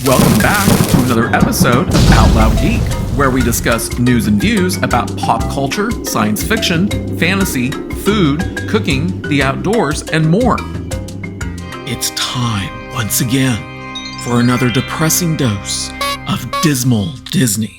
Welcome back to another episode of Out Loud Geek, where we discuss news and views about pop culture, science fiction, fantasy, food, cooking, the outdoors, and more. It's time, once again, for another depressing dose of dismal Disney.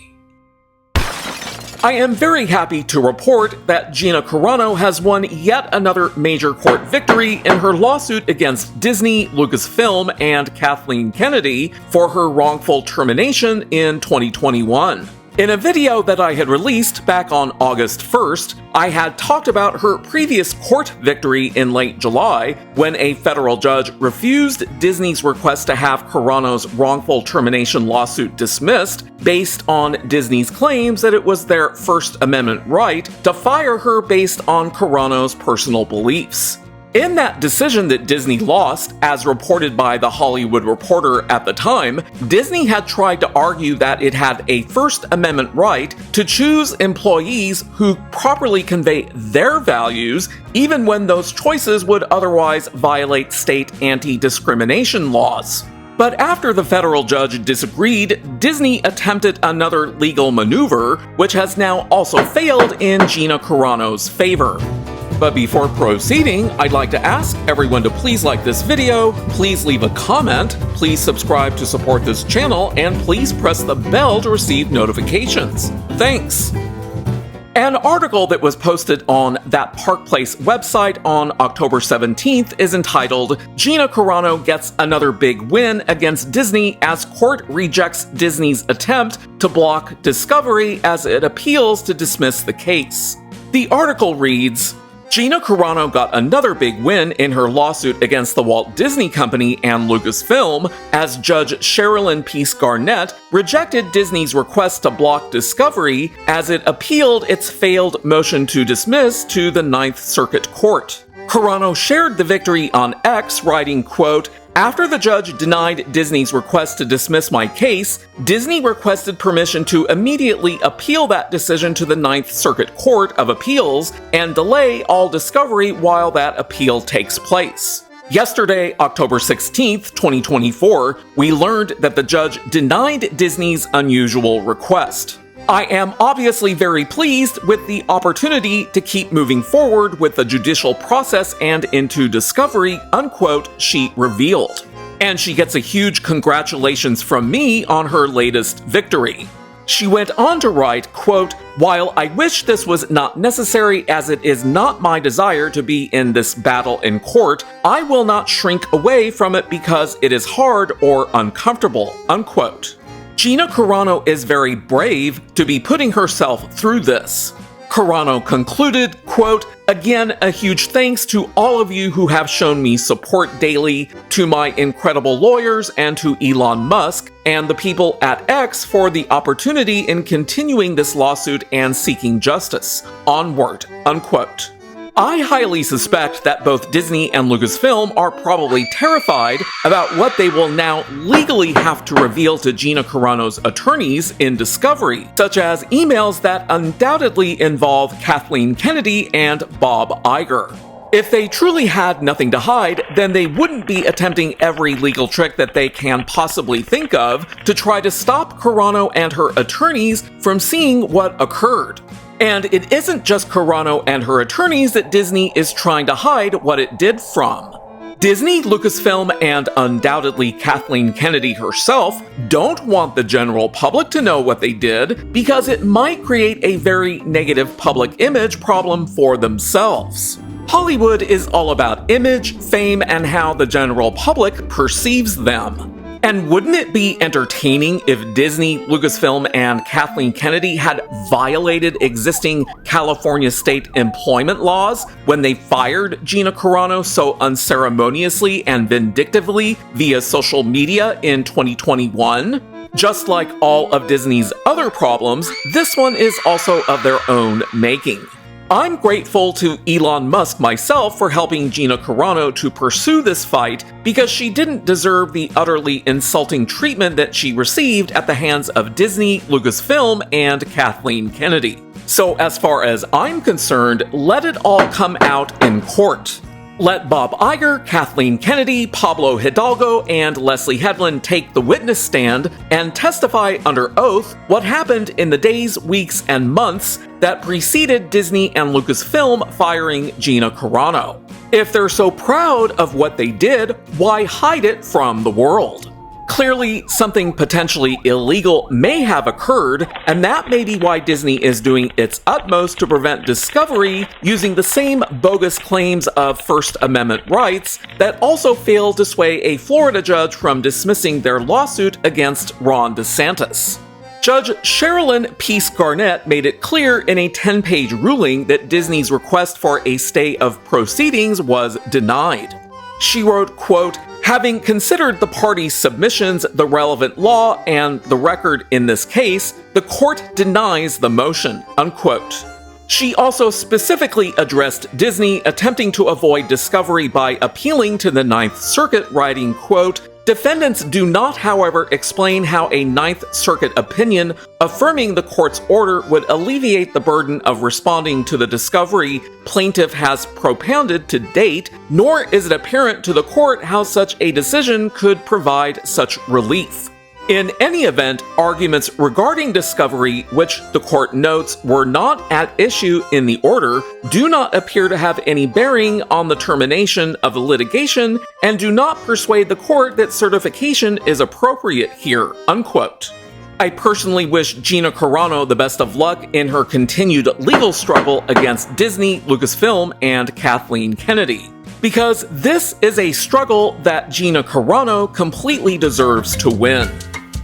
I am very happy to report that Gina Carano has won yet another major court victory in her lawsuit against Disney, LucasFilm, and Kathleen Kennedy for her wrongful termination in 2021. In a video that I had released back on August 1st, I had talked about her previous court victory in late July when a federal judge refused Disney's request to have Carano's wrongful termination lawsuit dismissed based on Disney's claims that it was their First Amendment right to fire her based on Carano's personal beliefs. In that decision that Disney lost, as reported by The Hollywood Reporter at the time, Disney had tried to argue that it had a First Amendment right to choose employees who properly convey their values, even when those choices would otherwise violate state anti-discrimination laws. But after the federal judge disagreed, Disney attempted another legal maneuver, which has now also failed in Gina Carano's favor. But before proceeding, I'd like to ask everyone to please like this video, please leave a comment, please subscribe to support this channel, and please press the bell to receive notifications. Thanks! An article that was posted on That Park Place website on October 17th is entitled, "Gina Carano Gets Another Big Win Against Disney as Court Rejects Disney's Attempt to Block Discovery as it Appeals to Dismiss the Case." The article reads, Gina Carano got another big win in her lawsuit against the Walt Disney Company and Lucasfilm as Judge Sherilyn Peace Garnett rejected Disney's request to block Discovery as it appealed its failed motion to dismiss to the Ninth Circuit Court. Carano shared the victory on X, writing, quote, "After the judge denied Disney's request to dismiss my case, Disney requested permission to immediately appeal that decision to the Ninth Circuit Court of Appeals and delay all discovery while that appeal takes place. Yesterday, October 16th, 2024, we learned that the judge denied Disney's unusual request. I am obviously very pleased with the opportunity to keep moving forward with the judicial process and into discovery," unquote, she revealed. And she gets a huge congratulations from me on her latest victory. She went on to write, quote, "While I wish this was not necessary as it is not my desire to be in this battle in court, I will not shrink away from it because it is hard or uncomfortable," unquote. Gina Carano is very brave to be putting herself through this. Carano concluded, quote, "Again, a huge thanks to all of you who have shown me support daily, to my incredible lawyers and to Elon Musk, and the people at X for the opportunity in continuing this lawsuit and seeking justice. Onward," unquote. I highly suspect that both Disney and Lucasfilm are probably terrified about what they will now legally have to reveal to Gina Carano's attorneys in discovery, such as emails that undoubtedly involve Kathleen Kennedy and Bob Iger. If they truly had nothing to hide, then they wouldn't be attempting every legal trick that they can possibly think of to try to stop Carano and her attorneys from seeing what occurred. And it isn't just Carano and her attorneys that Disney is trying to hide what it did from. Disney, Lucasfilm, and undoubtedly Kathleen Kennedy herself don't want the general public to know what they did because it might create a very negative public image problem for themselves. Hollywood is all about image, fame, and how the general public perceives them. And wouldn't it be entertaining if Disney, Lucasfilm, and Kathleen Kennedy had violated existing California state employment laws when they fired Gina Carano so unceremoniously and vindictively via social media in 2021? Just like all of Disney's other problems, this one is also of their own making. I'm grateful to Elon Musk myself for helping Gina Carano to pursue this fight because she didn't deserve the utterly insulting treatment that she received at the hands of Disney, Lucasfilm, and Kathleen Kennedy. So as far as I'm concerned, let it all come out in court. Let Bob Iger, Kathleen Kennedy, Pablo Hidalgo, and Leslie Headland take the witness stand and testify under oath what happened in the days, weeks, and months that preceded Disney and Lucasfilm firing Gina Carano. If they're so proud of what they did, why hide it from the world? Clearly, something potentially illegal may have occurred, and that may be why Disney is doing its utmost to prevent Discovery using the same bogus claims of First Amendment rights that also failed to sway a Florida judge from dismissing their lawsuit against Ron DeSantis. Judge Sherilyn Peace Garnett made it clear in a 10-page ruling that Disney's request for a stay of proceedings was denied. She wrote, quote, "Having considered the parties' submissions, the relevant law, and the record in this case, the court denies the motion," unquote. She also specifically addressed Disney attempting to avoid discovery by appealing to the Ninth Circuit, writing, quote, "Defendants do not, however, explain how a Ninth Circuit opinion affirming the court's order would alleviate the burden of responding to the discovery plaintiff has propounded to date, nor is it apparent to the court how such a decision could provide such relief." In any event, arguments regarding discovery, which the court notes were not at issue in the order, do not appear to have any bearing on the termination of the litigation and do not persuade the court that certification is appropriate here, unquote. I personally wish Gina Carano the best of luck in her continued legal struggle against Disney, Lucasfilm, and Kathleen Kennedy, because this is a struggle that Gina Carano completely deserves to win.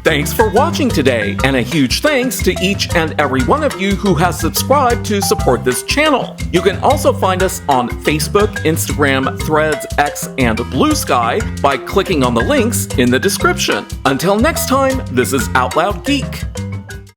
Thanks for watching today, and a huge thanks to each and every one of you who has subscribed to support this channel. You can also find us on Facebook, Instagram, Threads, X, and Blue Sky by clicking on the links in the description. Until next time, this is Out Loud Geek.